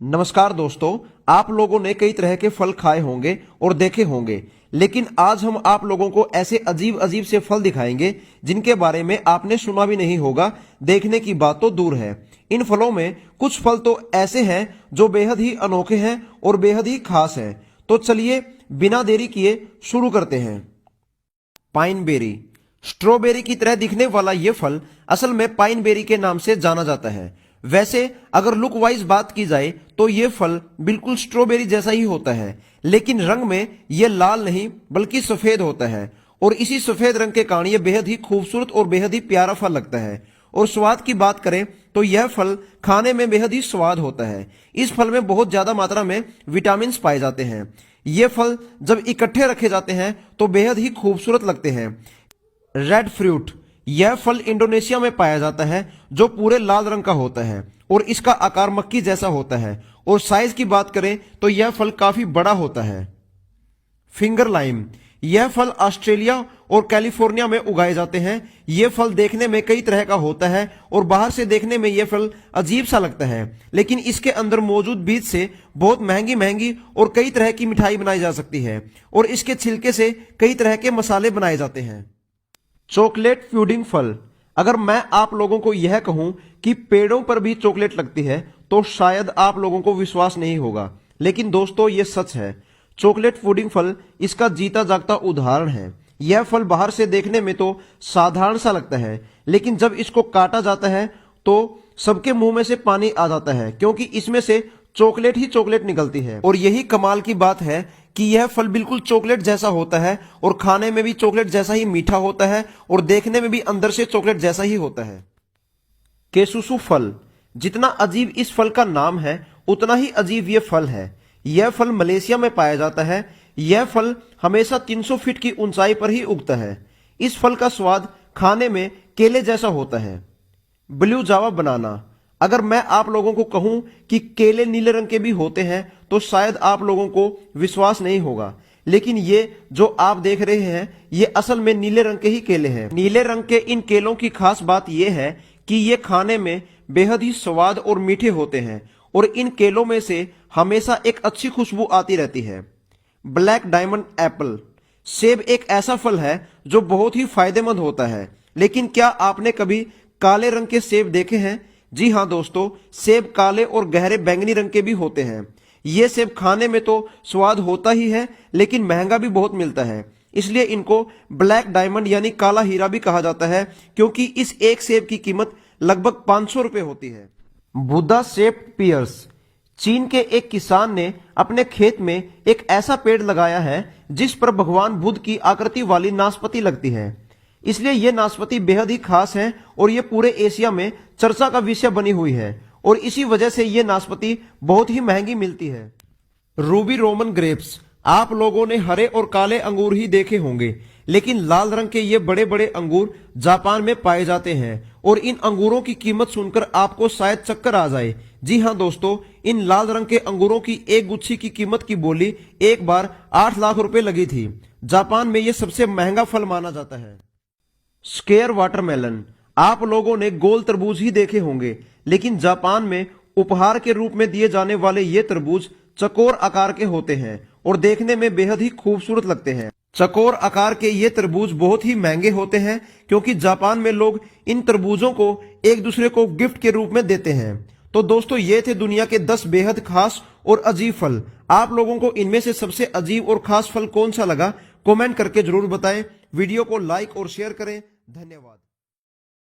नमस्कार दोस्तों, आप लोगों ने कई तरह के फल खाए होंगे और देखे होंगे, लेकिन आज हम आप लोगों को ऐसे अजीब अजीब से फल दिखाएंगे जिनके बारे में आपने सुना भी नहीं होगा। देखने की बात तो दूर है। इन फलों में कुछ फल तो ऐसे हैं जो बेहद ही अनोखे हैं और बेहद ही खास हैं। तो चलिए बिना देरी किए शुरू करते हैं। Pine berry. स्ट्रॉबेरी की तरह दिखने वाला यह फल असल में पाइन बेरी के नाम से जाना जाता है। वैसे अगर लुक वाइज बात की जाए तो यह फल बिल्कुल स्ट्रॉबेरी जैसा ही होता है, लेकिन रंग में यह लाल नहीं बल्कि सफेद होता है और इसी सफेद रंग के कारण यह बेहद ही खूबसूरत और बेहद ही प्यारा फल लगता है। और स्वाद की बात करें तो यह फल खाने में बेहद ही स्वाद होता है। इस फल में बहुत ज्यादा मात्रा में विटामिन पाए जाते हैं। ये फल जब इकट्ठे रखे जाते हैं तो बेहद ही खूबसूरत लगते हैं। Red fruit. यह फल इंडोनेशिया में पाया जाता है जो पूरे लाल रंग का होता है और इसका आकार मक्की जैसा होता है और साइज की बात करें तो यह फल काफी बड़ा होता है। Finger lime. यह फल ऑस्ट्रेलिया और कैलिफोर्निया में उगाए जाते हैं। यह फल देखने में कई तरह का होता है और बाहर से देखने में यह फल अजीब सा लगता है, लेकिन इसके अंदर मौजूद बीज से बहुत महंगी महंगी और कई तरह की मिठाई बनाई जा सकती है और इसके छिलके से कई तरह के मसाले बनाए जाते हैं। चॉकलेट पुडिंग फल। अगर मैं आप लोगों को यह कहूं कि पेड़ों पर भी चॉकलेट लगती है तो शायद आप लोगों को विश्वास नहीं होगा, लेकिन दोस्तों यह सच है। चॉकलेट पुडिंग फल इसका जीता जागता उदाहरण है। यह फल बाहर से देखने में तो साधारण सा लगता है, लेकिन जब इसको काटा जाता है तो सबके मुंह में से पानी आ जाता है, क्योंकि इसमें से चॉकलेट ही चॉकलेट निकलती है। और यही कमाल की बात है कि यह फल बिल्कुल चॉकलेट जैसा होता है और खाने में भी चॉकलेट जैसा ही मीठा होता है और देखने में भी अंदर से चॉकलेट जैसा ही होता है। केसुसु फल। जितना अजीब इस फल का नाम है उतना ही अजीब यह फल है। यह फल मलेशिया में पाया जाता है। यह फल हमेशा 300 फीट की ऊंचाई पर ही उगता है। इस फल का स्वाद खाने में केले जैसा होता है। ब्लू जावा बनाना। अगर मैं आप लोगों को कहूं कि केले नीले रंग के भी होते हैं तो शायद आप लोगों को विश्वास नहीं होगा, लेकिन ये जो आप देख रहे हैं ये असल में नीले रंग के ही केले हैं। नीले रंग के इन केलों की खास बात यह है कि ये खाने में बेहद ही स्वाद और मीठे होते हैं और इन केलों में से हमेशा एक अच्छी खुशबू आती रहती है। Black diamond Apple. सेब एक ऐसा फल है जो बहुत ही फायदेमंद होता है, लेकिन क्या आपने कभी काले रंग के सेब देखे हैं? जी हाँ दोस्तों, सेब काले और गहरे बैंगनी रंग के भी होते हैं। ये सेब खाने में तो स्वाद होता ही है, लेकिन महंगा भी बहुत मिलता है, इसलिए इनको ब्लैक डायमंड यानी काला हीरा भी कहा जाता है, क्योंकि इस एक सेब की कीमत लगभग 500 रुपए होती है। Buddha shaped pears. चीन के एक किसान ने अपने खेत में एक ऐसा पेड़ लगाया है जिस पर भगवान बुद्ध की आकृति वाली नाशपाती लगती है, इसलिए यह नाशपाती बेहद ही खास है और यह पूरे एशिया में चर्चा का विषय बनी हुई है और इसी वजह से यह नाशपाती बहुत ही महंगी मिलती है। Ruby Roman grapes. आप लोगों ने हरे और काले अंगूर ही देखे होंगे, लेकिन लाल रंग के ये बड़े बड़े अंगूर जापान में पाए जाते हैं और इन अंगूरों की कीमत सुनकर आपको शायद चक्कर आ जाए। जी हाँ दोस्तों, इन लाल रंग के अंगूरों की एक गुच्छी की कीमत की बोली एक बार 8 लाख रुपए लगी थी। जापान में यह सबसे महंगा फल माना जाता है। Square watermelon. आप लोगों ने गोल तरबूज ही देखे होंगे, लेकिन जापान में उपहार के रूप में दिए जाने वाले ये तरबूज चकोर आकार के होते हैं और देखने में बेहद ही खूबसूरत लगते हैं। चकोर आकार के ये तरबूज बहुत ही महंगे होते हैं, क्योंकि जापान में लोग इन तरबूजों को एक दूसरे को गिफ्ट के रूप में देते हैं। तो दोस्तों ये थे दुनिया के 10 बेहद खास और अजीब फल। आप लोगों को इनमें से सबसे अजीब और खास फल कौन सा लगा, कमेंट करके जरूर बताएं। वीडियो को लाइक और शेयर करें। धन्यवाद।